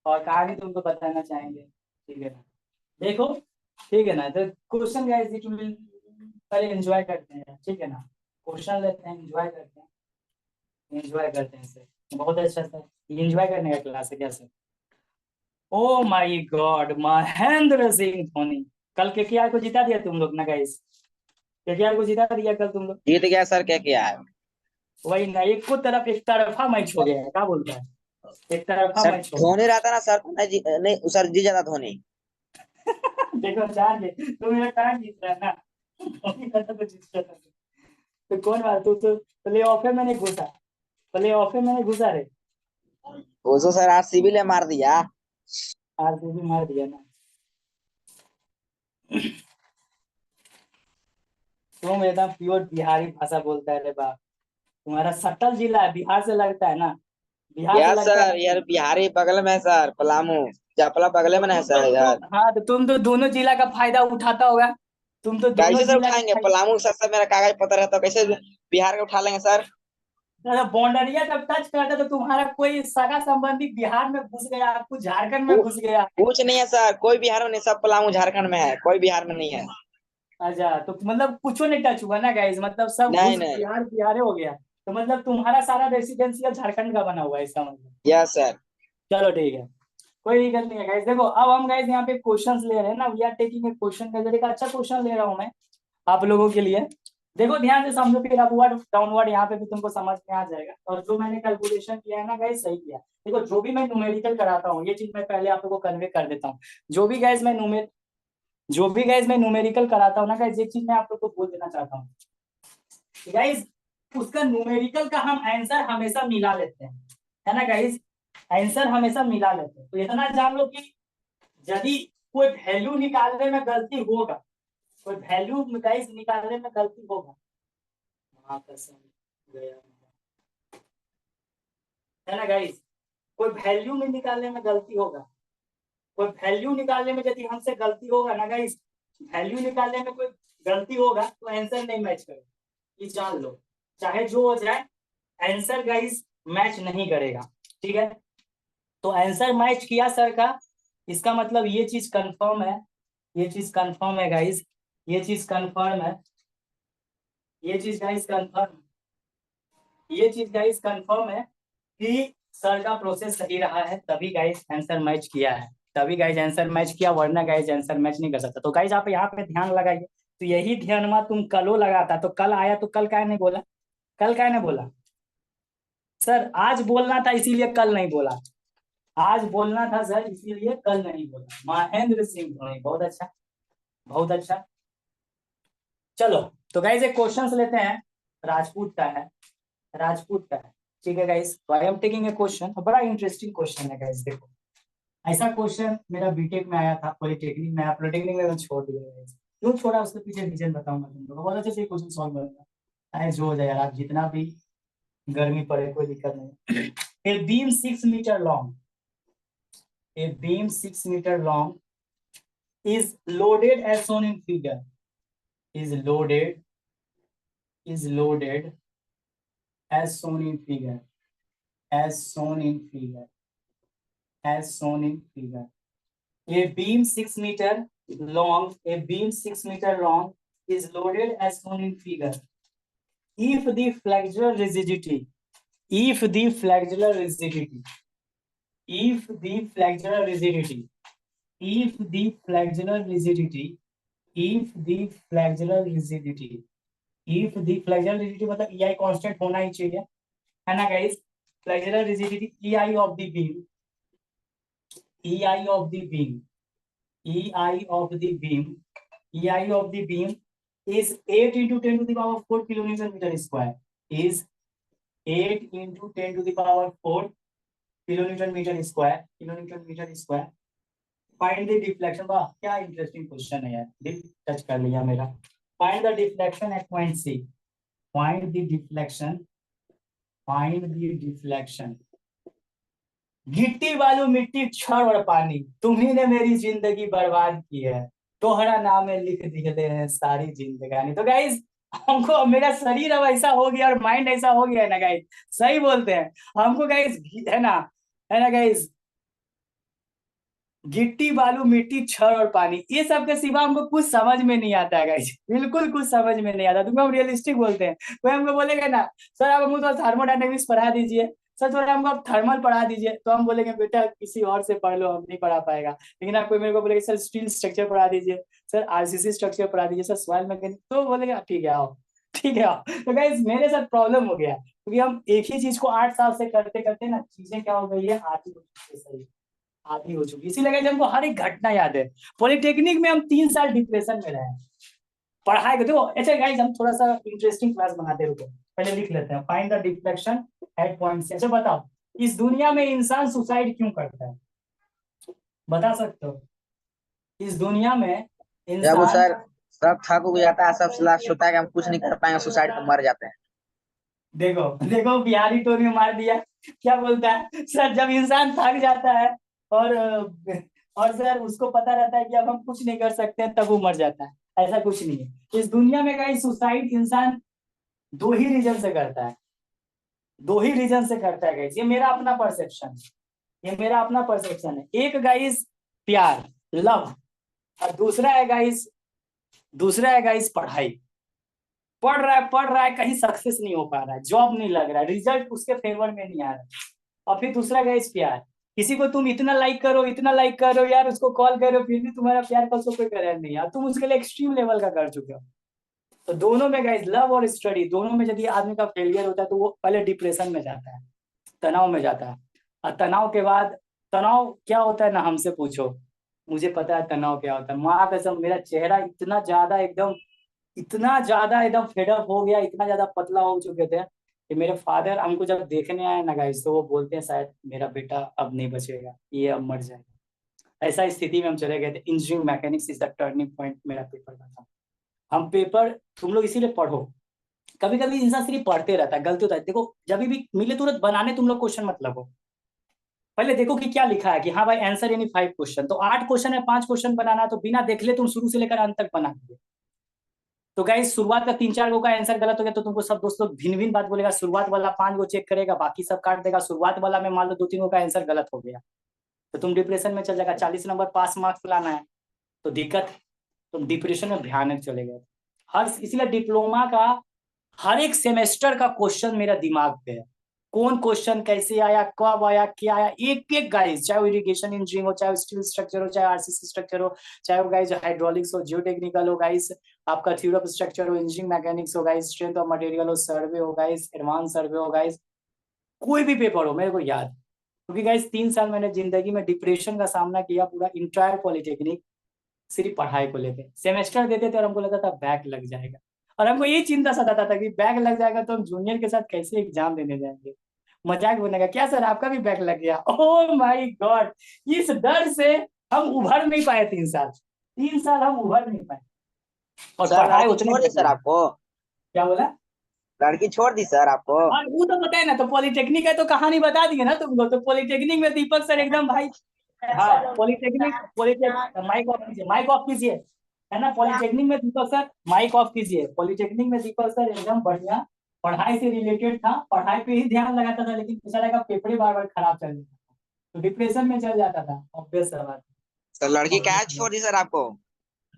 और कहानी तुमको बताना चाहेंगे, ठीक है ना। देखो, ठीक है ना, तो क्वेश्चन गाइस इट विल, पहले एंजॉय करते हैं, ठीक है ना। क्वेश्चन लेते हैं, एंजॉय करते हैं सर। बहुत अच्छा सर, एंजॉय करने का क्लास है क्या sir. Oh my God, Mahendra Singh Dhoni. कल केकेआर को जिता दिया तुम लोग ना गाइस। केकेआर को जिता दिया कल तुम लोग। जीत गया सर, क्या किया है? वही ना, एक को तरफ एक तरफा मैच हो गया है, क्या बोलता है। एक तरफा सर मैच हो गया। धोनी रहता ना सर तो नहीं सर, जीत जाता धोनी। देखो चार तू मेरा टाइम जीत रहा है ना। धोनी का तो जीत रहा है। तो कौन बात, तू तो प्ले ऑफ में मैंने घुसा, प्ले ऑफ में मैंने घुसा रे। उसको सर आरसीबी ने मार दिया। आरसीबी मार दिया ना। तुम एकदम प्योर बिहारी भाषा बोलता है रे बा। तुम्हारा सटल जिला है, बिहार से लगता है ना। बिहार से यस लगता है सर, ना यार तुम। बिहारी बगल में है सर, पलामू। जपला बगल तो में ना है तुम तो सर इधर। हाँ, तो तुम तो दोनों जिला का फायदा उठाता होगा। तुम तो दोनों कैसे सर जिला का उठाएंगे? फायदा। पलामू के साथ साथ मेरा कागज पत्र है तो कैसे बिहार का उठा लेंगे सर? अरे बॉन्डरिया जब टच करता तो तुम्हारा कोई सगा संबंधी बिहार में घुस गया, कुछ झारखंड में कु- घुस गया। कुछ नहीं है सर, कोई बिहार में नहीं, सब पलामू झारखंड में है, कोई बिहार में नहीं है। अच्छा, तो मतलब कुछ नहीं टच हुआ ना गाइस, मतलब सब नहीं घुस नहीं। बिहार बिहार हो गया। तो मतलब तुम्हारा सारा रेसिडेंशियल झारखंड का बना हुआ है इसका मतलब। Yes sir. चलो ठीक है, कोई दिक्कत नहीं है गाइस। देखो अब हम गाइस यहाँ पे क्वेश्चंस ले रहे हैं ना, we are taking a question का जरिए का अच्छा क्वेश्चन ले रहा हूँ मैं आप लोगों के लिए। देखो ध्यान से समझो, फिर अपवर्ड डाउनवर्ड यहाँ पे भी तुमको समझ में आ जाएगा। और जो मैंने कैलकुलेशन किया है ना गाइस, सही किया। देखो जो भी मैं न्यूमेरिकल कराता हूँ, ये चीज मैं पहले आप लोगों को कन्वे कर देता हूँ। जो भी गाइस मैं न्यूमेर जो भी गाइस मैं न्यूमेरिकल कराता हूँ ना गाइस, एक चीज मैं आप लोग को बोल देना चाहता हूँ गाइस, उसका न्यूमेरिकल का हम आंसर हमेशा मिला लेते हैं, है ना गाइस। आंसर हमेशा मिला लेते हैं, तो इतना जान लो कि यदि कोई वैल्यू निकालने में गलती होगा, कोई वैल्यू गाइस निकालने में गलती होगा, महाकसम गया, है ना गाइस। कोई वैल्यू में निकालने में गलती होगा, कोई वैल्यू निकालने में यदि हमसे गलती होगा ना गाइस, वैल्यू निकालने में कोई गलती होगा तो आंसर नहीं मैच करेगा, ये जान लो। चाहे जो हो जाए, आंसर गाइस मैच नहीं करेगा, ठीक है। तो आंसर मैच किया सर का, इसका मतलब ये चीज कंफर्म है, ये चीज कंफर्म है गाइस, ये चीज कंफर्म है, ये चीज गाइस कंफर्म, ये चीज गाइस कंफर्म है कि सर का प्रोसेस सही रहा है, तभी गाइस आंसर मैच किया है, तभी गाइस आंसर मैच किया, वरना गाइस आंसर मैच नहीं कर सकता। तो गाइस आप यहाँ पे ध्यान लगाइए। तो यही ध्यान में तुम कलो लगाता तो कल आया, तो कल क्या नहीं बोला, कल क्या नहीं बोला। सर आज बोलना था इसीलिए कल नहीं बोला, आज बोलना था सर इसीलिए कल नहीं बोला। महेंद्र सिंह धोनी, बहुत अच्छा, बहुत अच्छा। चलो, तो गाइस एक क्वेश्चन लेते हैं, राजपूत का है, राजपूत का है, ठीक है गाइस। तो I am taking a question, बड़ा इंटरेस्टिंग क्वेश्चन है गाइस। देखो ऐसा क्वेश्चन मेरा बीटेक में आया था, पॉलिटेक्निक में आया, पॉलिटेक्निक में मैं छोड़ दिया गाइस। क्यों छोड़ा उसके पीछे रीजन बताऊंगा तुमको, बहुत अच्छे से क्वेश्चन सॉल्व करूंगा। चाहे जो हो जाए यार, आप जितना भी गर्मी पड़े कोई दिक्कत नहीं। A beam 6 metre long, a beam 6 metre long is loaded as shown in figure, is loaded, is loaded as shown in figure, as shown in figure, as shown in figure. A beam 6 meter long, a beam 6 meter long is loaded as shown in figure. If the flexural rigidity, if the flexural rigidity, if the flexural rigidity, if the flexural rigidity, if the flexural rigidity, if the flexural rigidity मतलब ई आई constant होना ही चाहिए, है ना guys. Flexural rigidity E I of the beam, E I of the beam, E I of the beam, E I of the beam is 8 into 10 to the power 4 kilonewton meter square, is 8 into 10 to the power 4 kilonewton meter square, kilonewton meter square. Find the deflection, वाह क्या interesting question है यार, दिल touch कर लिया मेरा। Find the deflection at point C, find the deflection, find the deflection. गिट्टी बालू मिट्टी छड़ और पानी, तुम्ही ने मेरी जिंदगी बर्बाद की है, तोहरा नाम है लिख दिए हैं सारी जिंदगानी। तो गाइस हमको, मेरा शरीर अब ऐसा हो गया और माइंड ऐसा हो गया है ना गाइस, सही बोलते हैं हमको गाइस, है ना, है ना गाइस। गिट्टी बालू मिट्टी छड़ और पानी, ये सब के सिवा हमको कुछ समझ में नहीं आता है गाइस, बिल्कुल कुछ समझ में नहीं आता। तुमको हम रियलिस्टिक बोलते हैं, कोई हमको बोलेगा ना सर आप हमको तो थर्मोडायनेमिक्स पढ़ा दीजिए, सर थोड़ा हमको आप थर्मल पढ़ा दीजिए, तो हम बोलेंगे बेटा किसी और से पढ़ लो, हम नहीं पढ़ा पाएगा। लेकिन आप कोई मेरे को बोलेगा सर स्टील स्ट्रक्चर पढ़ा दीजिए, सर आरसीसी स्ट्रक्चर पढ़ा दीजिए, सर सॉइल मैकेनिक्स, तो बोलेगा ठीक है आओ, ठीक है आओ। तो गाइस मेरे साथ प्रॉब्लम हो गया, क्योंकि हम एक ही चीज को 8 साल से करते करते ना चीजें क्या हो गई है, आती हो चुकी है, सही आती हो चुकी है। इसीलिए guys हमको हर एक घटना याद है। पॉलिटेक्निक में हम 3 साल डिप्रेशन में रहे हैं, पढ़ाई को देखो। अच्छा गाइस हम थोड़ा सा इंटरेस्टिंग क्लास बनाते रुको, पहले लिख लेते हैं find the deflection at point से। अच्छा बताओ इस दुनिया में इंसान सुसाइड क्यों करता है, बता सकते हो? इस दुनिया में जब वो इंसान, सर सब थक उग जाता है, सब लास्ट होता है कि हम कुछ नहीं कर पाएंगे, सुसाइड पे मर जाते हैं। देखो देखो बिहारी टोन में मार दिया, क्या बोलता है सर जब इंसान थक जाता है और और सर उसको पता रहता है कि अब हम कुछ नहीं कर सकते हैं, तब वो मर जाता है। ऐसा कुछ नहीं है इस दुनिया में गाइस, सुसाइड इंसान 2 ही रीजन से करता है, 2 ही रीजन से करता है गाइस, ये मेरा अपना परसेप्शन, ये मेरा अपना परसेप्शन है। एक गाइस प्यार, लव, और दूसरा है गाइस पढ़ाई। पढ़ रहा है कहीं सक्सेस नहीं हो पा रहा है, जॉब नहीं लग रहा है, रिजल्ट उसके फेवर में नहीं आ रहा है। और फिर दूसरा गाइस प्यार, किसी को तुम इतना लाइक करो यार, उसको कॉल करो, फिर भी तुम्हारा प्यार का उसको कोई करेक्ट नहीं यार, तुम उसके लिए एक्सट्रीम लेवल का कर चुके हो। तो दोनों में गाइस लव और स्टडी दोनों में यदि आदमी का फेलियर होता है तो वो पहले डिप्रेशन में जाता है, तनाव में जाता है। और तनाव के बाद, तनाव क्या होता है ना हमसे पूछो, मुझे पता है तनाव क्या होता है। माँ कसम मेरा चेहरा इतना ज्यादा एकदम फेडअप हो गया, इतना ज्यादा पतला हो चुके थे कि मेरे फादर हमको जब देखने आए ना गाइस, तो वो बोलते हैं शायद मेरा बेटा अब नहीं बचेगा, ये अब मर जाएगा। ऐसा स्थिति में हम चले गए थे। Engineering mechanics is the turning point मेरा पेपर का था। हम पेपर, तुम लोग इसीलिए पढ़ो, कभी कभी इंसान सिर्फ पढ़ते रहता है, गलती होता है। देखो जब भी मिले तुरंत बनाने तुम लोग क्वेश्चन मत लगो, पहले देखो कि क्या लिखा है, कि हाँ भाई आंसर यानी 5 क्वेश्चन, तो 8 क्वेश्चन है, 5 क्वेश्चन बनाना, तो बिना देख ले तुम शुरू से लेकर अंत तक बना दिए। तो गाइस शुरुआत का 3-4 गो का आंसर गलत हो गया तो तुमको सब दोस्त लोग भिन्न भिन्न बात बोलेगा, शुरुआत वाला 5 गो चेक करेगा, बाकी सब काट देगा। शुरुआत वाला में मान लो 2-3 गो का आंसर गलत हो गया तो तुम डिप्रेशन में चल जाएगा। 40 नंबर पास मार्क्स लाना है तो दिक्कत, तुम डिप्रेशन में भयानक चले गए। इसलिए डिप्लोमा का हर एक सेमेस्टर का क्वेश्चन मेरा दिमाग पे है, कौन क्वेश्चन कैसे आया, कब आया, क्या आया, एक एक गाइस, चाहे वो इरिगेशन इंजीनियरिंग हो, चाहे स्टील स्ट्रक्चर हो, चाहे आरसीसी स्ट्रक्चर हो, चाहे वो गाइस हाइड्रोलिक्स हो, जियोटेक्निकल हो गाइस, आपका थ्योरी ऑफ स्ट्रक्चर हो, इंजीनियरिंग मैकेनिक्स हो गाइस, स्ट्रेंथ ऑफ मटेरियल हो, सर्वे हो गाइस, एडवांस सर्वे हो गाइस, कोई भी पेपर हो मेरे को याद। क्योंकि गाइस 3 साल मैंने जिंदगी में डिप्रेशन का सामना किया, पूरा इंटायर पॉलिटेक्निक, सिर्फ पढ़ाई को लेकर। सेमेस्टर देते थे और हमको लगता था बैक लग जाएगा, और हमको ये चिंता सताता था कि बैक लग जाएगा तो हम जूनियर के साथ कैसे एग्जाम देने जाएंगे, मजाक बनेगा क्या सर आपका भी बैक लग गया, ओह माय गॉड। इस डर से हम उभर नहीं पाए 3 साल, 3 साल हम उभर नहीं पाए, और सर पढ़ाई लड़की उतनी छोड़ दी सर जरूरी। आपको? क्या बोला? लड़की छोड़ दी सर आपको? और वो तो पता है ना, तो पॉलिटेक्निक है तो कहानी बता दी है ना तुमको। तो पॉलिटेक्निक में दीपक सर एकदम भाई, हाँ पॉलिटेक्निक, पॉलिटेक्निक माइक ऑफ कीजिए, माइक ऑफ कीजिए, है ना। पॉलिटेक्निक में दीपक सर, माइक ऑफ कीजिए। पॉलिटेक्निक में दीपक सर एकदम बढ़िया पढ़ाई से रिलेटेड था, पढ़ाई पे ही ध्यान लगाता था, लेकिन बेचारा का पेपर ही बार बार खराब चल जाता था, तो डिप्रेशन में चल जाता था। ऑब्वियस सा बात सर लड़की क्या है। छोड़ दी सर आपको?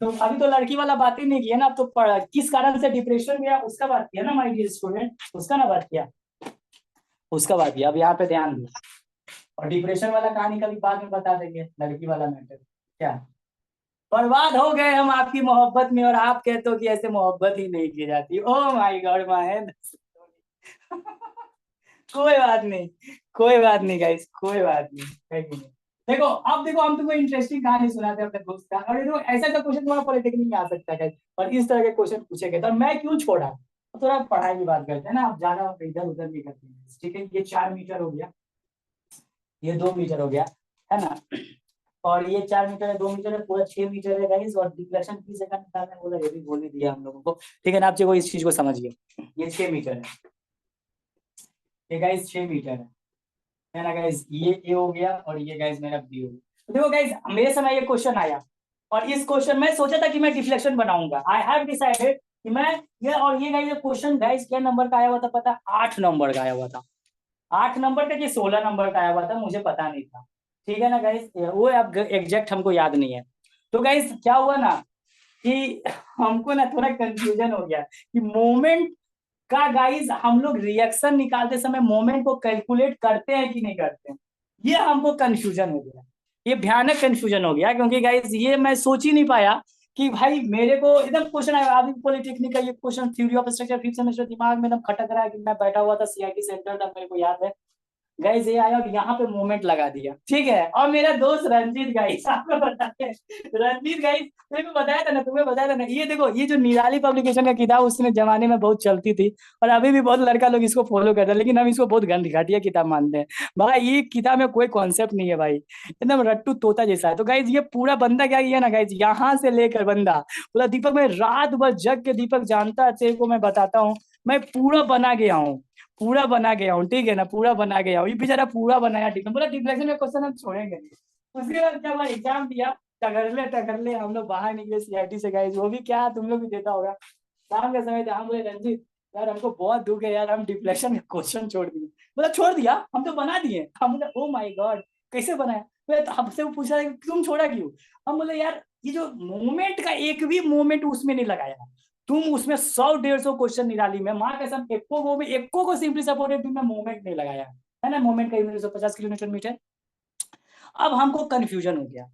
तो अभी तो लड़की वाला बात ही नहीं किया ना, अब तो किस कारण से डिप्रेशन गया उसका बात किया ना माय डियर स्टूडेंट, उसका ना बात किया, उसका बात किया। अब यहाँ पे ध्यान दो, और डिप्रेशन वाला कहानी कभी बाद में बता देंगे, लड़की वाला मैटर क्या। बर्बाद हो गए हम आपकी मोहब्बत में, और आप कहते हो कि ऐसे मोहब्बत ही नहीं की जाती। Oh my God Mahendra. कोई बात नहीं, कोई बात नहीं गाइस, कोई बात नहीं, है कि नहीं। देखो अब देखो हम तुमको इंटरेस्टिंग कहानी सुनाते हैं अपने दोस्त का, और देखो ऐसा तो क्वेश्चन तुम्हारा पॉलिटेक्निक में आ सकता है guys, और इस तरह के क्वेश्चन पूछे गए तो मैं क्यों छोड़ा। तो थोड़ा पढ़ाई की बात करते हैं ना, आप ज्यादा इधर उधर भी करते हैं, ठीक है। ये 4 मीटर हो गया, ये 2 मीटर हो गया, है ना। और ये 4 मीटर है, 2 मीटर है, पूरा 6 मीटर है गाइस। और डिफ्लेक्शन की जगह निकालने बोला, ये भी बोल ही दिया हम लोगों को, ठीक है ना। आप जो इस चीज को समझिए, ये 6 मीटर है, ये गाइस 6 मीटर है ना गाइस। ये ए हो गया और ये गाइस मेरा बी हो गया। तो देखो गाइस मेरे समय ये क्वेश्चन आया, और इस क्वेश्चन में सोचा था कि मैं डिफ्लेक्शन बनाऊंगा। आई हैव डिसाइडेड कि मैं ये, और ये गाइस क्वेश्चन गाइस क्या नंबर का आया हुआ था पता? 8 नंबर का आया हुआ था। 8 नंबर का कि 16 नंबर का आया हुआ था, मुझे पता नहीं था, ठीक है ना गाइस, वो अब एग्जैक्ट हमको याद नहीं है। तो गाइस क्या हुआ ना कि हमको ना थोड़ा कंफ्यूजन हो गया कि मोमेंट का गाइस हम लोग रिएक्शन निकालते समय मोमेंट को कैलकुलेट करते हैं कि नहीं करते हैं, ये हमको कंफ्यूजन हो गया। ये भयानक कंफ्यूजन हो गया क्योंकि गाइस ये मैं सोच ही नहीं पाया कि भाई मेरे को एकदम क्वेश्चन आया अभी पॉलिटेक्निक का ये question theory of structure fifth semester दिमाग में एकदम खटक रहा है कि मैं बैठा हुआ था सीआईटी सेंटर था मेरे को याद है। गाइस ये आया और यहाँ पे मोमेंट लगा दिया, ठीक है। और मेरा दोस्त रंजीत गाइस आपको बताते हैं, रंजीत गाइस मेरे को बताया था ना, तुम्हें बताया था ना, ये देखो ये जो निराली पब्लिकेशन का किताब उसने जमाने में बहुत चलती थी और अभी भी बहुत लड़का लोग इसको फॉलो करते हैं, लेकिन हम इसको बहुत गंद घटिया किताब मानते हैं। भाई ये किताब में कोई कॉन्सेप्ट नहीं है भाई, एकदम रट्टू तोता जैसा है। तो गाइस ये पूरा बंदा क्या किया ना गाइस, यहाँ से लेकर बंदा पूरा दीपक में रात भर जग के दीपक जानता है तेरे को मैं बताता हूँ, मैं पूरा बना गया हूँ, पूरा बना गया हूँ, ठीक है ना, पूरा बना गया हूँ। ये बेचारा पूरा बनाया, ठीक है, बोला डिप्रेशन में क्वेश्चन हम छोड़ेंगे नहीं। उसके बाद जब एग्जाम दिया टकर ले हम लोग बाहर निकले सीआईटी से गाइस, वो भी क्या तुम लोग भी देता होगा, शाम का समय था। हम बोले रंजीत यार हमको बहुत दुख है यार, हम डिप्रेशन का क्वेश्चन छोड़ दिए। बोला छोड़ दिया, हम तो बना दिए। हम बोले ओ माय गॉड कैसे बनाया, तो हमसे वो पूछा तुम छोड़ा क्यों। हम बोले यार ये जो मोमेंट का एक भी मोमेंट उसमें नहीं लगाया, तुम उसमें 100-150 क्वेश्चन निराली में माँ कसम एको को सिंपली सपोर्टेड तुमने मोमेंट नहीं लगाया है ना, मोमेंट का यूनिट 150 किलोमीटर मीटर। अब हमको कंफ्यूजन हो गया,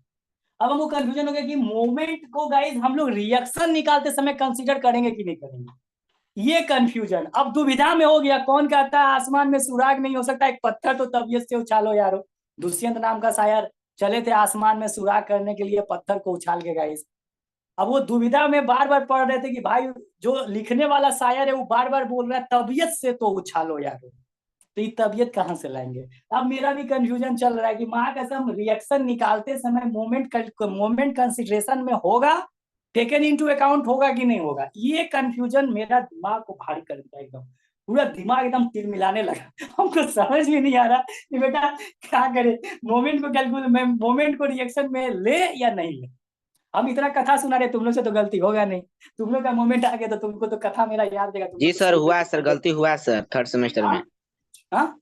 अब हमको कंफ्यूजन हो गया कि मोमेंट को गाइस हम लोग रिएक्शन निकालते समय कंसीडर करेंगे कि नहीं करेंगे, ये कंफ्यूजन अब दुविधा में हो गया। कौन कहता है आसमान में सुराग नहीं हो सकता, एक पत्थर तो तबीयत से उछालो यारो, दुष्यंत नाम का शायर चले थे आसमान में सुराग करने के लिए पत्थर को उछाल के गाइस। अब वो दुविधा में बार बार पढ़ रहे थे कि भाई जो लिखने वाला शायर है वो बार बार बोल रहा है तबीयत से तो उछालो यारो, तो ये तबीयत कहाँ से लाएंगे। अब मेरा भी कंफ्यूजन चल रहा है कि माँ कसम रिएक्शन निकालते समय मोमेंट कंसिडरेशन में होगा, टेकन इनटू अकाउंट होगा कि नहीं होगा, ये कंफ्यूजन मेरा दिमाग को भारी कर दिया एकदम, पूरा दिमाग एकदम तिल मिलाने लगा। हमको समझ में नहीं आ रहा कि बेटा क्या करे, मोमेंट को रिएक्शन में ले या नहीं ले। हम इतना कथा सुना रहे तुम लोग से तो गलती होगा नहीं, तुम लोग का मोमेंट आ गया तो तुमको तो कथा मेरा याद देगा, तुम जी लोग तो सर सही हुआ है सर, पे। गलती हुआ है सर थर्ड सेमेस्टर में। हाँ हाँ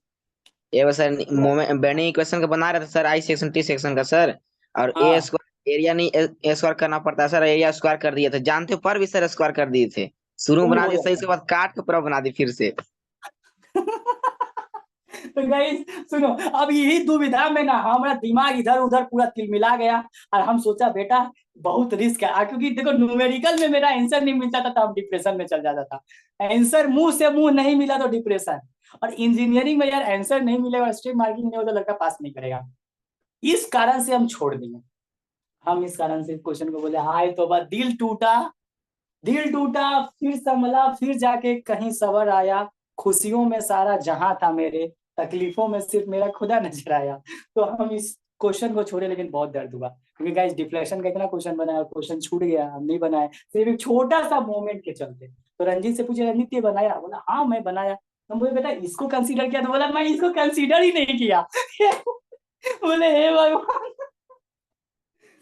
ये बस सर मोमेंट बेंडिंग इक्वेशन का बना रहे थे sir, I section T section का सर, और ए हाँ। स्क्वायर एरिया नहीं ए स्क्वायर करना पड़ता है सर, एरिया स्क्वायर कर दिए थे जानते हो, पर भी सर स्क्वायर कर दिए थे, शुरू में ओ बना हो दिए सही, उसके जाता बाद काट के पूरा बना दी फिर से। तो गाइस सुनो, अब यही दुविधा में ना हमारा दिमाग इधर उधर पूरा तिलमिला गया और हम सोचा बेटा बहुत रिस्क है, क्योंकि देखो न्यूमेरिकल में मेरा आंसर नहीं मिलता था तो हम डिप्रेशन में चल जाता था, आंसर मुंह से मुंह नहीं मिला तो डिप्रेशन, और इंजीनियरिंग में यार आंसर नहीं मिलेगा स्ट्रीम मार्किंग नहीं हो तो लड़का पास नहीं करेगा। इस कारण से हम छोड़ दिए, हम इस कारण से क्वेश्चन को बोले हाय तो बस दिल टूटा, दिल टूटा फिर संभला, फिर जाके कहीं सबर आया, खुशियों में सारा जहां था मेरे, तकलीफों में सिर्फ मेरा खुदा नजर आया। तो हम इस क्वेश्चन को छोड़े, लेकिन बहुत दर्द हुआ क्योंकि गाइस डिफ्लेक्शन का इतना क्वेश्चन बनाया और क्वेश्चन छूट गया, हम नहीं बनाए सिर्फ एक छोटा सा मोमेंट के चलते। तो रंजीत से पूछे रंजीत ये बनाया, बोला हाँ मैं बनाया। हम बोले बेटा इसको कंसीडर किया, तो बोला मैं इसको कंसीडर ही नहीं किया। बोले हे भगवान,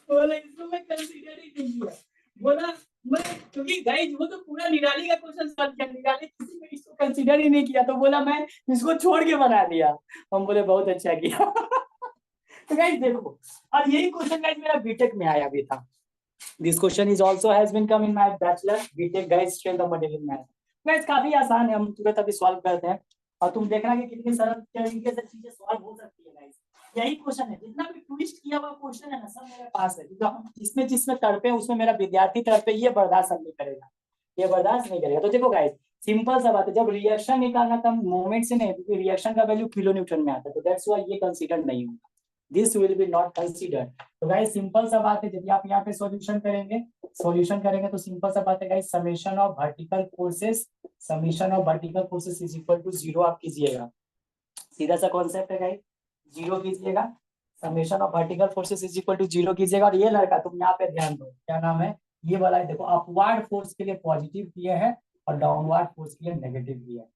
बोले इसको मैं कंसीडर ही नहीं किया। बोला मैं, क्योंकि गाइस वो तो पूरा निराली का क्वेश्चन सॉल्व किया, निराली किसी ने इसको कंसीडर ही नहीं किया, तो बोला मैं इसको छोड़ के बना दिया। हम बोले बहुत अच्छा किया। तो गाइस देखो, और यही क्वेश्चन गाइस मेरा बीटेक में आया भी था। This question is also has been come in my bachelor BTech guys, strength of material math. Guys काफी आसान है, हम तुरंत अभी सॉल्व करते हैं और तुम देखना कि कितनी सरल तरीके से चीजें सॉल्व हो सकती है गाइस। यही क्वेश्चन है, जितना भी ट्विस्ट किया हुआ क्वेश्चन है ना सब मेरे पास है, क्योंकि हम जिसमें जिसमें तड़पे उसमें मेरा विद्यार्थी तड़पे ये बर्दाश्त नहीं करेगा, ये बर्दाश्त नहीं करेगा। तो देखो गाइस सिंपल सा बात है, जब रिएक्शन निकालना तब मोमेंट से नहीं, क्योंकि रिएक्शन का वैल्यू किलो न्यूटन में आता है, तो दैट्स व्हाई ये कंसीडर नहीं होगा, this will be not consider. तो गाइस सिंपल सा बात है, जब आप यहाँ पे सॉल्यूशन करेंगे तो सिंपल सा बात है guys, summation of vertical forces is equal to 0 आप कीजिएगा, सीधा सा कॉन्सेप्ट है गाइस, 0 कीजिएगा, summation of vertical forces is equal to 0 कीजिएगा। और ये लड़का तुम यहाँ पे ध्यान दो, क्या नाम है ये वाला है, देखो अपवर्ड फोर्स के लिए पॉजिटिव किए हैं और डाउनवर्ड फोर्स के लिए नेगेटिव किए हैं।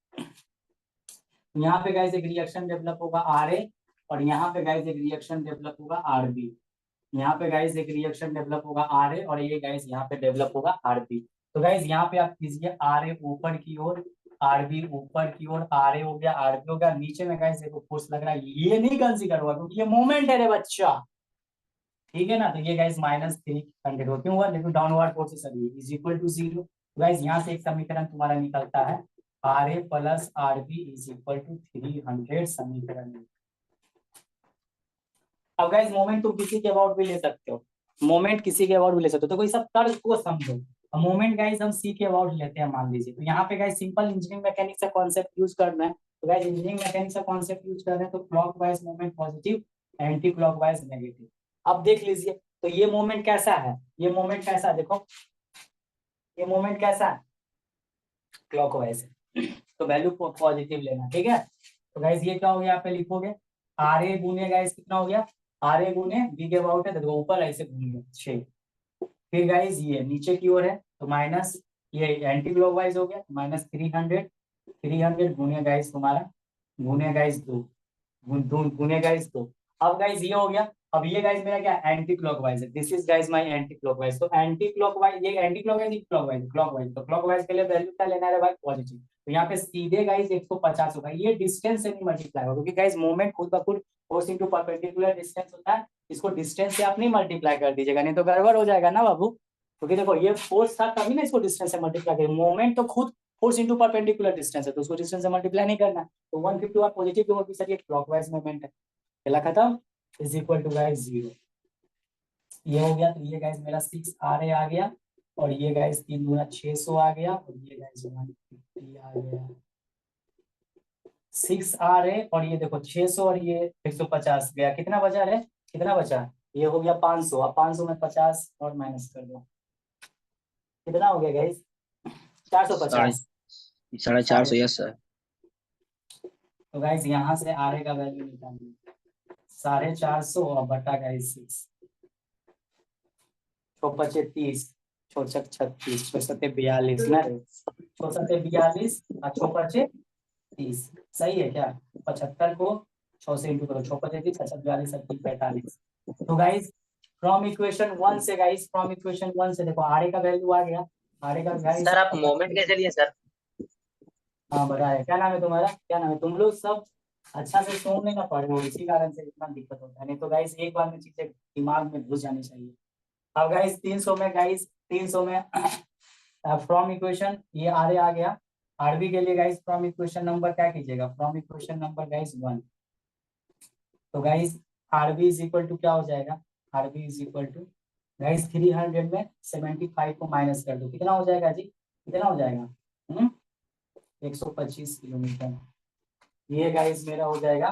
यहाँ पे गाइस एक रिएक्शन डेवलप होगा आर ए, और यहाँ पे गाइस एक रिएक्शन डेवलप होगा आर बी, यहाँ पे गाइस एक रिएक्शन डेवलप होगा आर ए और ये गाइस यहाँ पे डेवलप होगा आर बी। तो गाइस यहाँ पे आप कीजिए आर ए ऊपर की ओर आरबी ऊपर की ओर, आरए हो गया, आरबी हो गया, नीचे में गाइस देखो फोर्स लग रहा है, ये नहीं कंसीडर हुआ क्योंकि ये मोमेंट है रे बच्चा, ठीक है ना। तो ये गाइस -300 हो, क्यों हुआ, देखो डाउनवर्ड फोर्सेस अभी इज इक्वल टू 0। गाइस यहाँ से एक समीकरण तुम्हारा निकलता है, R A plus R B is equal to 300 समीकरण। अब गाइस मोमेंट तुम किसी के अबाउट भी ले सकते हो, मोमेंट किसी के अबाउट भी ले सकते हो, तो कोई सब तर्ज को समझो। अब मोमेंट गाइस हम सी के अबाउट लेते हैं मान लीजिए, तो यहाँ पे गाइस सिंपल इंजीनियरिंग मैकेनिक्स का कॉन्सेप्ट यूज करना है। तो गाइस इंजीनियरिंग मैकेनिक्स का कॉन्सेप्ट यूज कर रहे हैं, तो clockwise moment positive, anti clockwise negative. अब देख लीजिए, तो ये मोमेंट कैसा है, ये मोमेंट कैसा है, देखो ये मोमेंट कैसा है, क्लॉकवाइज है, तो वैल्यू पॉजिटिव लेना, ठीक है। तो गाइस ये क्या हो गया, यहाँ पे लिखोगे आर ए गुने गाइस कितना हो गया, आर ए गुने बी के अबाउट है, तो ऊपर ऐसे घूम गया 6। फिर गाइस ये नीचे की ओर है, तो माइनस, ये एंटी क्लॉकवाइज हो गया, -300, 300 गुने गाइस तुम्हारा, गुने गाइस 2, गुने गाइस 2। अब गाइस ये हो गया, अब ये गाइस मेरा क्या एंटी क्लॉकवाइज है, this is guys my anti clockwise. तो एंटी क्लॉकवाइज, ये एंटी क्लॉकवाइज, क्लॉकवाइज क्लॉकवाइज, तो क्लॉकवाइज के लिए वैल्यू क्या लेना है भाई, पॉजिटिव। तो यहाँ पे सीधे गाइस 150 होगा, ये डिस्टेंस से नहीं मल्टीप्लाई होगा, क्योंकि गाइस मोमेंट खुद ब खुद फोर्स इनटू परपेंडिकुलर डिस्टेंस होता है, इसको डिस्टेंस से आप नहीं मल्टीप्लाई कर दीजिएगा, नहीं तो गड़बड़ हो जाएगा ना बाबू। क्योंकि देखो ये फोर्स था तभी ना इसको डिस्टेंस से मल्टीप्लाई करें, मोमेंट तो खुद फोर्स इनटू परपेंडिकुलर डिस्टेंस है, तो उसको डिस्टेंस से मल्टीप्लाई नहीं करना। तो 150 आप पॉजिटिव क्यों होगी सर, ये क्लॉकवाइज मूवमेंट है, पहला खत्म, इज इक्वल टू गाइस 0। ये हो गया, तो ये गाइस मेरा 6 आर ए आ गया, और ये गाइस 3 गुना 600 आ गया, और ये गाइस 150 आ गया, 6 आर ए, और ये देखो 600 और ये 150 गया, कितना बचा रे, कितना बचा, ये हो गया 500। अब 500 में 50 और माइनस कर दो, कितना हो गया गाइस, साढ़े 450, 450, साढ़े। Yes sir. तो गाइस यहाँ से आर ए का वैल्यू निकालिए, 450 और बटा गाइस 6, 6 पचे 30, 6 छक 36, 6 सत्ते 42 ना रे, 6 सत्ते 42 और 6 पचे 30, सही है क्या। 75 को 6 से इंटू करो, 6 पचे 30, 42 45। तो गाइस फ्रॉम इक्वेशन 1 से, गाइस फ्रॉम इक्वेशन 1 से देखो आर ए का वैल्यू आ गया, आर ए का गाइस, सर आप मोमेंट कैसे लिए सर? हाँ बता है, क्या नाम है तुम्हारा, क्या नाम है, तुम लोग सब अच्छा से सुन नहीं ना पढ़ रहे हो, इसी कारण से इतना दिक्कत होता है, नहीं तो गाइस एक बार में चीजें दिमाग में घुस जानी चाहिए। अब गाइस 300 में, गाइस 300 में फ्रॉम इक्वेशन ये आर ए आ गया, आरबी के लिए गाइस फ्रॉम इक्वेशन नंबर क्या कीजिएगा, फ्रॉम इक्वेशन नंबर गाइस 1। तो guys RB is equal to क्या हो जाएगा, RB is equal to guys 300 में 75 को माइनस कर दो, कितना हो जाएगा जी, कितना हो जाएगा, 125 किलोमीटर। ये गाइस मेरा हो जाएगा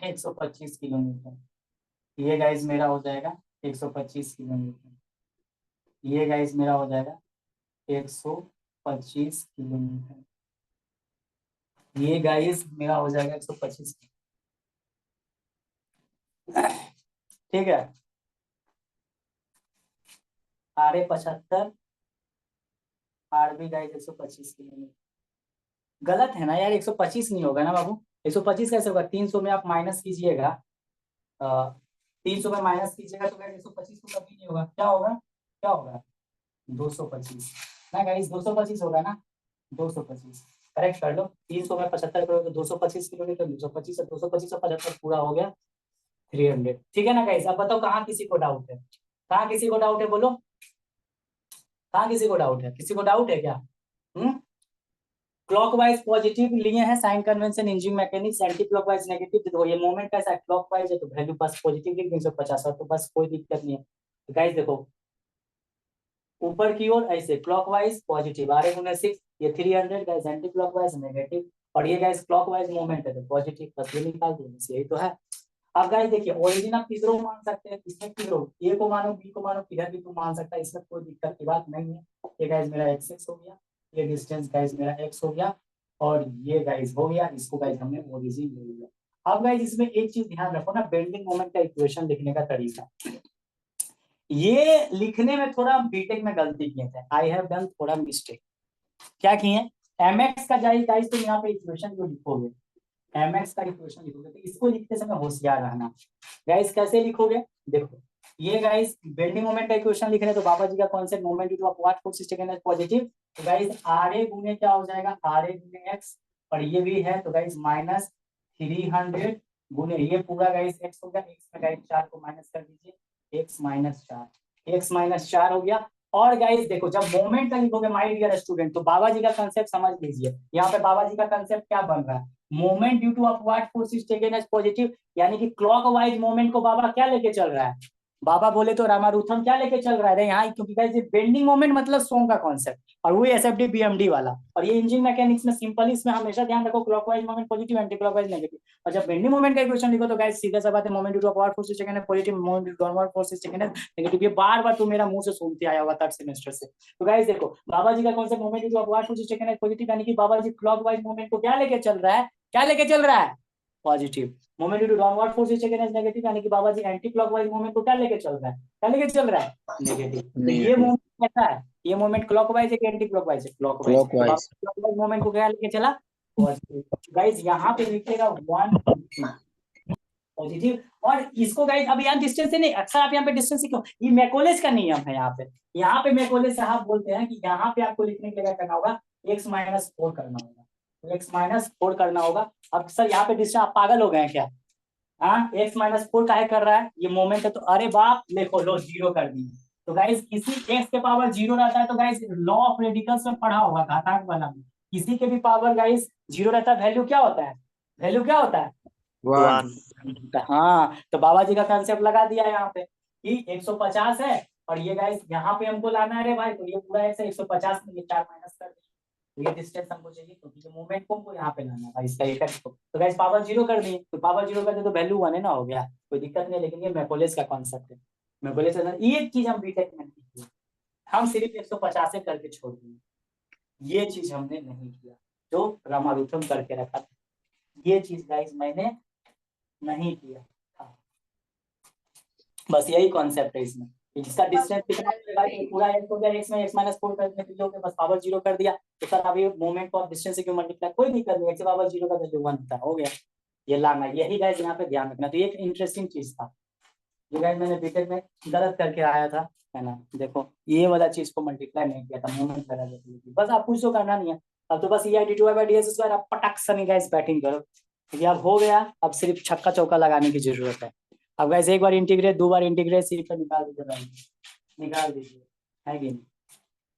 125 किलोमीटर, ये गाइस मेरा हो जाएगा 125 किलोमीटर, ये गाइस मेरा हो जाएगा 125 किलोमीटर, ये गाइस मेरा हो जाएगा 125, ठीक है। R A 75, R B guys 125 kilometre, गलत है ना यार, 125 नहीं होगा ना बाबू, 125 कैसे होगा, 300 में आप माइनस कीजिएगा, 300 में माइनस कीजिएगा तो गाइस 125 तो कभी नहीं होगा, क्या होगा, क्या होगा, 225 ना गाइस, 225 होगा ना, 225 करेक्ट कर लो, 300 में 75 करोगे तो 225 किलोमीटर, 225 से 225 से 75 पूरा हो गया 300, ठीक है ना गाइस। अब बताओ कहाँ किसी को डाउट है, कहाँ किसी को डाउट है बोलो, कहाँ किसी को डाउट है, किसी को डाउट है क्या, क्लॉकवाइज पॉजिटिव लिए हैं sign convention engineering mechanics, anti clockwise negative, देखो ये मोमेंट कैसा है, क्लॉकवाइज है तो वैल्यू बस पॉजिटिव लिख 350, तो बस कोई दिक्कत नहीं है। तो गाइस देखो ऊपर की ओर ऐसे क्लॉकवाइज पॉजिटिव, आर ए गुने 6, ये 300 गाइस, एंटी क्लॉकवाइज नेगेटिव, और ये गाइस क्लॉकवाइज मोमेंट है तो पॉजिटिव, बस ये निकाल दो, बस यही तो है। अब गाइस देखिए ओरिजिन आप किधरों मान सकते हैं, इसमें किधरों, ए को मानो बी को मानो, किधर भी तुम मान सकता है, इसमें कोई दिक्कत की बात नहीं है। ये गाइस मेरा x हो गया, ये डिस्टेंस गाइस मेरा x हो गया, और ये गाइस हो गया, इसको गाइस हमने ओरिजिन ले लिया। अब गाइस इसमें एक चीज ध्यान रखो ना, बेंडिंग मोमेंट का इक्वेशन लिखने का तरीका, ये लिखने में थोड़ा बीटेक में गलती किए थे, आई हैव डन थोड़ा मिस्टेक, क्या किए, mx का जाइए गाइस, तो यहाँ पे इक्वेशन जो लिखोगे, mx का इक्वेशन लिखोगे तो इसको लिखते समय होशियार रहना, गाइस कैसे लिखोगे, देखो ये गाइस बेंडिंग मोमेंट का इक्वेशन लिख रहे हैं तो बाबा जी का concept moment due to upward force is taken as positive. तो गाइस RA गुने क्या हो जाएगा, RA गुने x, और ये भी है तो गाइस माइनस 300 गुने ये पूरा गाइस x हो गया, x में गाइस 4 को माइनस कर दीजिए, x माइनस 4, x माइनस 4 हो गया। और गाइस देखो जब मोमेंट का लिखोगे माय डियर स्टूडेंट तो बाबा जी का कंसेप्ट समझ लीजिए, यहाँ पे बाबा जी का कंसेप्ट क्या बन रहा है, moment due to upward force is taken as positive, यानी कि क्लॉकवाइज मोमेंट को बाबा क्या लेके चल रहा है, बाबा बोले तो रामारुथम क्या लेके चल रहा है यहाँ, क्योंकि गाइस ये बेंडिंग मोमेंट मतलब सोंग का कॉन्सेप्ट और वो एसएफडी बीएमडी वाला, और ये इंजन मैकेनिक्स में सिंपल, इसमें हमेशा ध्यान रखो clockwise moment positive, anti clockwise negative. और जब बेंडिंग मोमेंट का इक्वेशन लिखो तो गाइस सीधा सा बात है, moment due to upward force is taken as positive, moment due to downward force is taken as negative. ये बार बार तो मेरा मुंह से सुनते आया हुआ थर्ड सेमेस्टर से। तो गाइस देखो बाबा जी का concept moment due to upward force is taken as positive, यानी कि बाबा जी क्लॉकवाइज मोमेंट को क्या लेके चल रहा है, क्या लेके चल रहा है, positive. Moment due to downward force is taken as negative, यानी कि बाबा जी एंटी क्लॉकवाइज मोमेंट को क्या लेके चल रहा है, क्या लेके चल रहा है, नेगेटिव। तो ये मोमेंट कैसा है, ये मोमेंट क्लॉकवाइज है कि एंटी क्लॉकवाइज है, क्लॉकवाइज। तो क्लॉकवाइज। क्लॉकवाइज मोमेंट को क्या लेके चला, पॉजिटिव। गाइस यहाँ पे लिखिएगा 1 पॉजिटिव, और इसको गाइस अब यहाँ डिस्टेंस से नहीं, अक्सर आप यहाँ पे डिस्टेंस से क्यों, ये मैकोलेस का नियम है यहाँ पे मैकोलेस साहब बोलते हैं कि यहाँ पे आपको लिखने के लिए क्या करना होगा, x माइनस 4 करना होगा, x माइनस 4 करना होगा। अब सर यहाँ पे डिस्टेंस, आप पागल हो गए क्या, हाँ x माइनस 4 काहे कर रहा है, ये मोमेंट है तो, अरे बाप देखो लो जीरो कर दिए। तो गाइस किसी x के पावर जीरो रहता है तो गाइस लॉ ऑफ रेडिकल्स में पढ़ा होगा घातांक वाला में, किसी के भी पावर गाइस जीरो रहता है, वैल्यू क्या होता है, वैल्यू क्या होता है, 1। हाँ। तो बाबा जी का कंसेप्ट लगा दिया यहाँ पे कि 150 है, और ये गाइस यहाँ पे हमको लाना है रे भाई, तो ये पूरा x है 150 में ये 4 माइनस कर दिए, ये डिस्टेंस हमको चाहिए, तो ये मोमेंट को हमको यहाँ पे लाना है भाई इसका इफेक्ट को। तो गाइस पावर जीरो कर दिए, तो पावर जीरो कर दिए तो वैल्यू 1 है ना, हो गया, कोई दिक्कत नहीं। लेकिन ये मैकोलेस का कॉन्सेप्ट है, मैकोलेस ये चीज हम बीटेक में नहीं किया, हम सिर्फ 150 करके छोड़ दिए, ये चीज हमने नहीं किया जो रामारुथम करके रखा था, ये चीज गाइस मैंने नहीं किया था। बस यही कॉन्सेप्ट है इसमें, जिसका डिस्टेंस कितना है पूरा x हो गया, x में x माइनस 4 करने के लिए बस पावर जीरो कर दिया, तो सर अभी मोमेंट को डिस्टेंस से क्यों मल्टीप्लाई, कोई दिक्कत नहीं, x पावर जीरो का वैल्यू 1 होता है, हो गया, ये लाना, यही गाइस यहाँ पे ध्यान रखना। तो ये एक इंटरेस्टिंग चीज था जो गाइस मैंने बीटेक में गलत करके आया था, है ना, देखो ये वाला चीज को मल्टीप्लाई नहीं किया था, मोमेंट लगा देती थी, बस आप कुछ तो करना नहीं है। अब तो बस ये d2/ds² आप पटक से गाइस बैटिंग करो, क्योंकि अब हो गया, अब सिर्फ छक्का चौका लगाने की जरूरत है। अब वैसे एक बार इंटीग्रेट, 2 बार इंटीग्रेट सीट पर निकाल दीजिए भाई, निकाल दीजिए, है कि नहीं,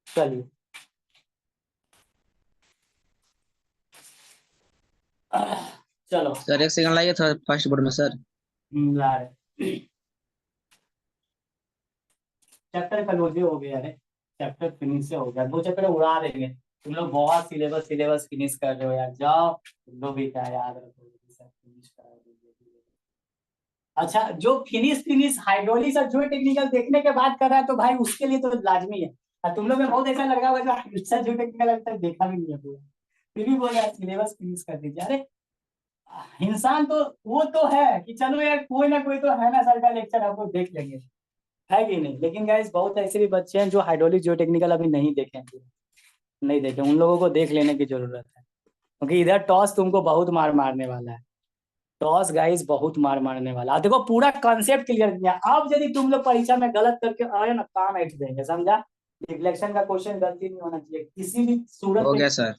चलिए चलो सर एक सेकंड लाइए थोड़ा फास्ट बोर्ड में सर। ला रहे चैप्टर क्लोज हो गया है, चैप्टर फिनिश हो गया, 2 चैप्टर उड़ा देंगे, तुम लोग बहुत सिलेबस फिनिश कर रहे हो यार, जाओ तुम लोग भी क्या याद रखो, सब फिनिश करा दीजिए। अच्छा जो फिनिश हाइड्रोलिक्स और जो टेक्निकल देखने के बाद कर रहा है तो भाई उसके लिए तो लाजमी है, और तुम लोग में बहुत ऐसा लग रहा होगा जो हाइड्रोलिक्स और जो टेक्निकल अभी तक देखा भी नहीं है पूरा, फिर भी बोल रहा है सिलेबस फिनिश कर दीजिए। अरे इंसान तो वो तो है कि चलो यार कोई ना कोई तो है ना सर का लेक्चर आपको देख लेंगे, है कि नहीं। लेकिन गाइस बहुत ऐसे भी बच्चे हैं जो हाइड्रोलिक जियो टेक्निकल अभी नहीं देखे हैं, नहीं देखे, उन लोगों को देख लेने की जरूरत है, क्योंकि इधर टॉस तुमको बहुत मार मारने वाला है, टॉस गाइस बहुत मार मारने वाला है। देखो पूरा कॉन्सेप्ट क्लियर किया, अब यदि तुम लोग परीक्षा में गलत करके आए ना काम ऐठ देंगे, समझा, रिफ्लेक्शन का क्वेश्चन गलती नहीं होना चाहिए किसी भी सूरत हो में, गया सर।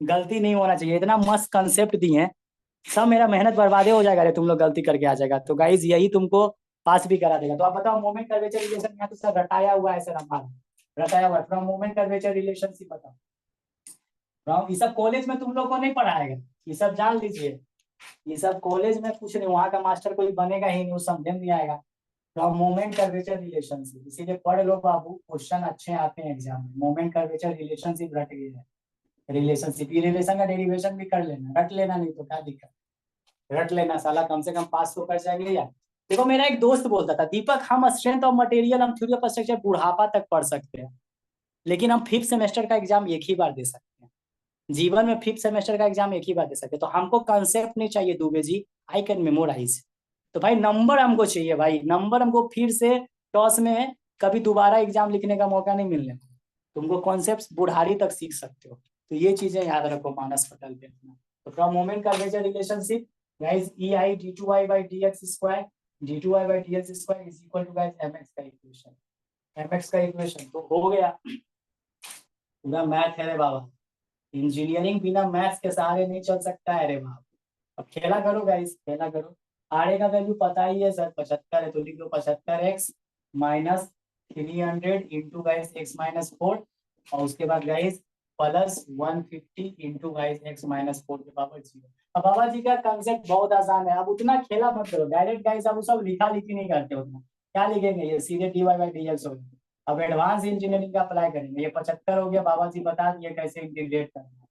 गलती नहीं होना चाहिए, इतना मस्त कंसेप्ट दिए हैं, सब मेरा मेहनत बर्बादे हो जाएगा रे, तुम लोग गलती करके आ जाएगा, तो गाइज यही तुमको पास भी करा देगा। तो आप बताओ मोमेंट कर्वेचर रिलेशन यहाँ तो सर रटाया हुआ है सर, हमारा रटाया हुआ है, फ्रॉम मोमेंट कर्वेचर रिलेशनशिप बताओ, फ्रॉम, ये सब कॉलेज में तुम लोग को नहीं पढ़ाएगा, ये सब जान लीजिए, ये सब कॉलेज में कुछ नहीं, वहाँ का मास्टर कोई बनेगा ही नहीं, वो समझ नहीं आएगा, फ्रॉम मोमेंट कर्वेचर रिलेशनशिप, इसीलिए पढ़ लो बाबू, क्वेश्चन अच्छे आते हैं एग्जाम में, मोमेंट कर्वेचर रिलेशनशिप रट गई है, रिलेशनशिप, ये रिलेशन का डेरिवेशन भी कर लेना, रट लेना, नहीं तो क्या दिक्कत, रट लेना साला, कम से कम पास तो कर जाएंगे यार। देखो मेरा एक दोस्त बोलता था, दीपक हम स्ट्रेंथ ऑफ मटेरियल, हम थ्योरी ऑफ स्ट्रक्चर बुढ़ापा तक पढ़ सकते हैं, लेकिन हम 5th सेमेस्टर का एग्जाम एक ही बार दे सकते हैं, जीवन में 5th सेमेस्टर का एग्जाम एक ही बार दे सकते हैं, तो हमको कंसेप्ट नहीं चाहिए Dubey ji, I can memorise, तो भाई नंबर हमको चाहिए भाई, नंबर हमको फिर से टॉस में कभी दोबारा एग्जाम लिखने का मौका नहीं मिलने, तुमको कॉन्सेप्ट बुढ़ारी तक सीख सकते हो, तो ये चीजें याद रखो मानस पटल पे अपना। तो from moment curvature relationship guys EI d2y by dx square, d2y by dx square is equal to guys mx का इक्वेशन, mx का इक्वेशन तो हो गया। पूरा मैथ है रे बाबा, इंजीनियरिंग बिना मैथ्स के सहारे नहीं चल सकता है रे बाबा। अब खेला करो गाइस, खेला करो। आर का वैल्यू पता ही है सर 75 है, तो लिख दो 75x minus 300 into guys x minus 4, और उसके बाद guys plus 150 into guys x minus 4 के पावर 0। अब बाबा जी का कंसेप्ट बहुत आसान है, अब उतना खेला मत करो डायरेक्ट गाइस, अब वो सब लिखा लिखी नहीं करते उतना, क्या लिखेंगे ये सीधे dy बाई dx हो गया। अब एडवांस इंजीनियरिंग का अप्लाई करेंगे, ये 75 हो गया, बाबा जी बता दिए कैसे इंटीग्रेट करना है।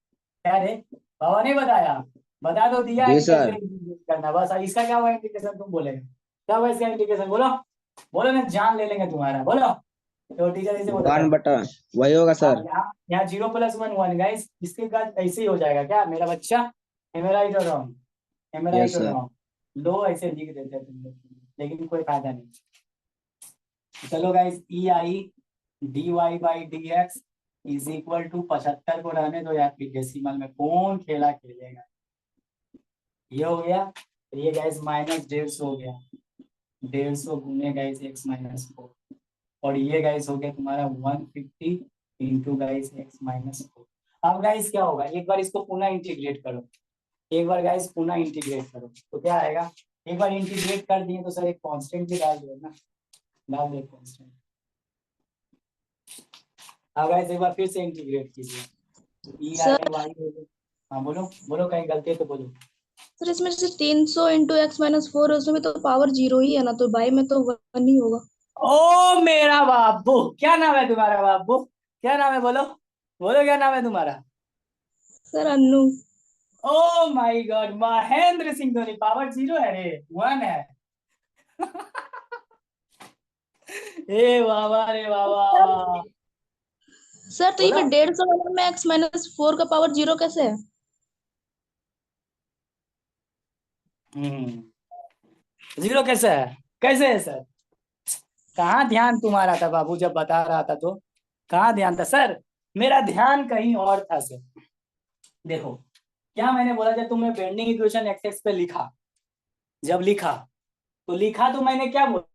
क्या रे बाबा नहीं बताया, बता दो दिया है जी कि कैसे सर। इंटीग्रेट करना है, बस इसका क्या हुआ इंटीग्रेशन तुम बोलेगा, क्या हुआ इसका इंटीग्रेशन, बोलो बोलो ना जान ले लेंगे तुम्हारा, बोलो। तो टीचर ऐसे बोलता वन है। बटा वही होगा हाँ सर। यहाँ 0 + 1 1 गाइस, इसके बाद ऐसे ही हो जाएगा क्या मेरा बच्चा, एम आई राइट और रॉन्ग, एम आई राइट यस और सर। रॉन्ग, लो ऐसे लिख देते हैं तुम लोग, लेकिन कोई फायदा नहीं। चलो guys E I dy by dx is equal to 75 को रहने दो यार, फिर डेसिमल में कौन खेला खेलेगा। ये हो गया, तो ये गाइस माइनस 150 हो गया, 150 गुने गाइस x माइनस 4, और ये गाइस हो गया तुम्हारा 150 इंटू गाइस x माइनस 4। अब गाइस क्या होगा, एक बार इसको पुनः इंटीग्रेट करो, एक बार गाइस पुनः इंटीग्रेट करो तो क्या आएगा, एक बार इंटीग्रेट कर दिए तो सर एक कांस्टेंट भी डाल दो ना, डाल दो कांस्टेंट। अब गाइस एक बार फिर से इंटीग्रेट कीजिए, ई सर आई वाई हो गया। हाँ बोलो बोलो, कहीं गलती है तो बोलो। सर इसमें से 300 इंटू x माइनस 4 है, उसमें तो पावर 0 ही है ना, तो बाई में तो 1 ही होगा। ओ मेरा बाबू, क्या नाम है तुम्हारा बाबू, क्या नाम है बोलो, बोलो क्या नाम है तुम्हारा। Sir Annu. Oh my God, Mahendra Singh Dhoni, power 0 है रे, 1 है। ए बाबा रे बाबा, सर तो ये बोलो। फिर 150 वाले में x माइनस 4 का पावर 0 कैसे है? जीरो कैसे है, कैसे है सर, कहाँ ध्यान तुम्हारा था बाबू जब बता रहा था, तो कहाँ ध्यान था सर, मेरा ध्यान कहीं और था सर। देखो क्या मैंने बोला, जब तुमने बेंडिंग इक्वेशन एक्स एक्स पे लिखा, जब लिखा तो लिखा तो मैंने क्या बोला,